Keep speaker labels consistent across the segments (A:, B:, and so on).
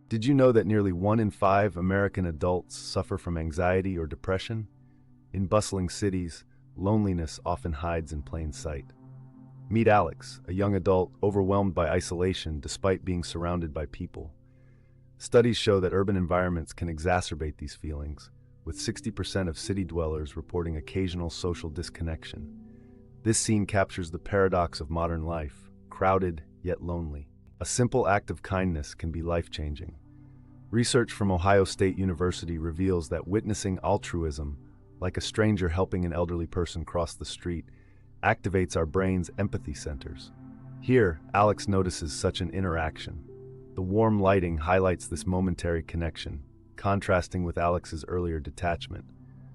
A: Did you know that nearly 1 in 5 American adults suffer from anxiety or depression? In bustling cities, loneliness often hides in plain sight. Meet Alex, a young adult overwhelmed by isolation despite being surrounded by people. Studies show that urban environments can exacerbate these feelings, with 60% of city dwellers reporting occasional social disconnection. This scene captures the paradox of modern life, crowded yet lonely. A simple act of kindness can be life-changing. Research from Ohio State University reveals that witnessing altruism, like a stranger helping an elderly person cross the street, activates our brain's empathy centers. Here, Alex notices such an interaction. The warm lighting highlights this momentary connection, contrasting with Alex's earlier detachment.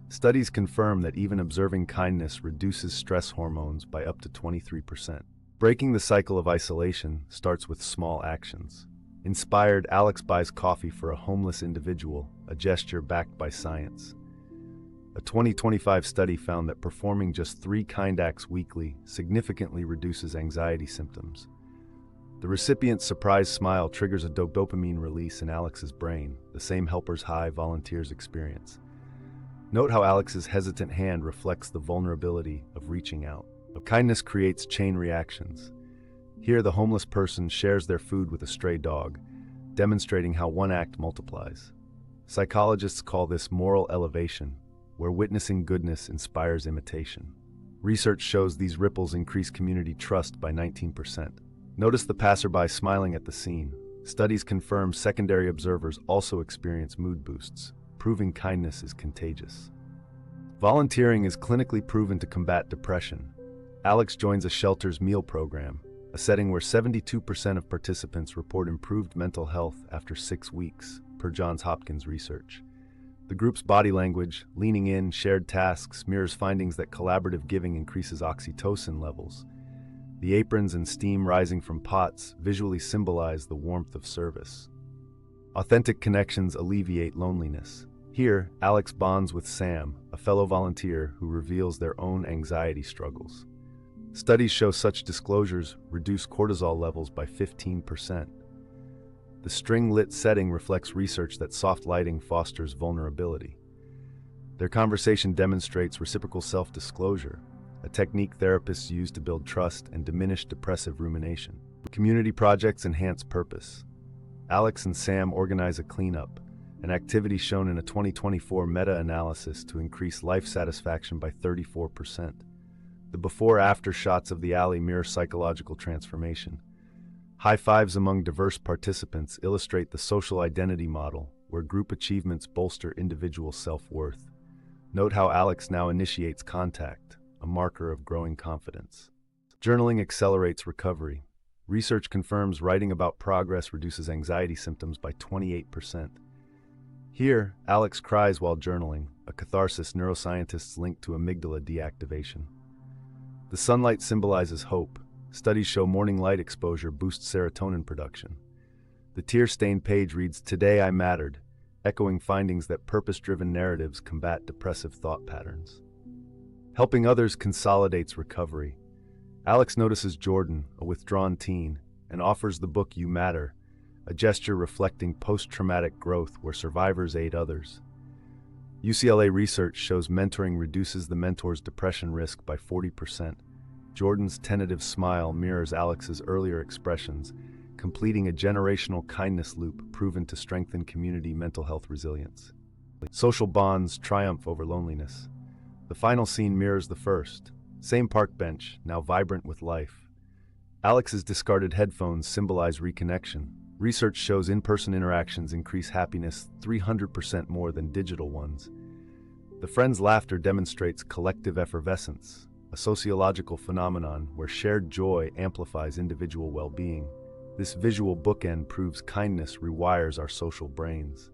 A: Studies confirm that even observing kindness reduces stress hormones by up to 23%. Breaking the cycle of isolation starts with small actions. Inspired, Alex buys coffee for a homeless individual, a gesture backed by science. A 2025 study found that performing just 3 kind acts weekly significantly reduces anxiety symptoms. The recipient's surprised smile triggers a dopamine release in Alex's brain, the same helper's high volunteers experience. Note how Alex's hesitant hand reflects the vulnerability of reaching out. Kindness creates chain reactions. Here, the homeless person shares their food with a stray dog, demonstrating how one act multiplies. Psychologists call this moral elevation, where witnessing goodness inspires imitation. Research shows these ripples increase community trust by 19%. Notice the passerby smiling at the scene. Studies confirm secondary observers also experience mood boosts, proving kindness is contagious. Volunteering is clinically proven to combat depression. Alex joins a shelter's meal program, a setting where 72% of participants report improved mental health after 6 weeks, per Johns Hopkins research. The group's body language, leaning in, shared tasks, mirrors findings that collaborative giving increases oxytocin levels. The aprons and steam rising from pots visually symbolize the warmth of service. Authentic connections alleviate loneliness. Here, Alex bonds with Sam, a fellow volunteer who reveals their own anxiety struggles. Studies show such disclosures reduce cortisol levels by 15%. The string-lit setting reflects research that soft lighting fosters vulnerability. Their conversation demonstrates reciprocal self-disclosure, a technique therapists use to build trust and diminish depressive rumination. Community projects enhance purpose. Alex and Sam organize a cleanup, an activity shown in a 2024 meta-analysis to increase life satisfaction by 34%. The before-after shots of the alley mirror psychological transformation. High fives among diverse participants illustrate the social identity model, where group achievements bolster individual self-worth. Note how Alex now initiates contact, a marker of growing confidence. Journaling accelerates recovery. Research confirms writing about progress reduces anxiety symptoms by 28%. Here, Alex cries while journaling, a catharsis neuroscientists link to amygdala deactivation. The sunlight symbolizes hope. Studies show morning light exposure boosts serotonin production. The tear-stained page reads, "Today I mattered," echoing findings that purpose-driven narratives combat depressive thought patterns. Helping others consolidates recovery. Alex notices Jordan, a withdrawn teen, and offers the book You Matter, a gesture reflecting post-traumatic growth where survivors aid others. UCLA research shows mentoring reduces the mentor's depression risk by 40%. Jordan's tentative smile mirrors Alex's earlier expressions, completing a generational kindness loop proven to strengthen community mental health resilience. Social bonds triumph over loneliness. The final scene mirrors the first. Same park bench, now vibrant with life. Alex's discarded headphones symbolize reconnection. Research shows in-person interactions increase happiness 300% more than digital ones. The friends' laughter demonstrates collective effervescence, a sociological phenomenon where shared joy amplifies individual well-being. This visual bookend proves kindness rewires our social brains.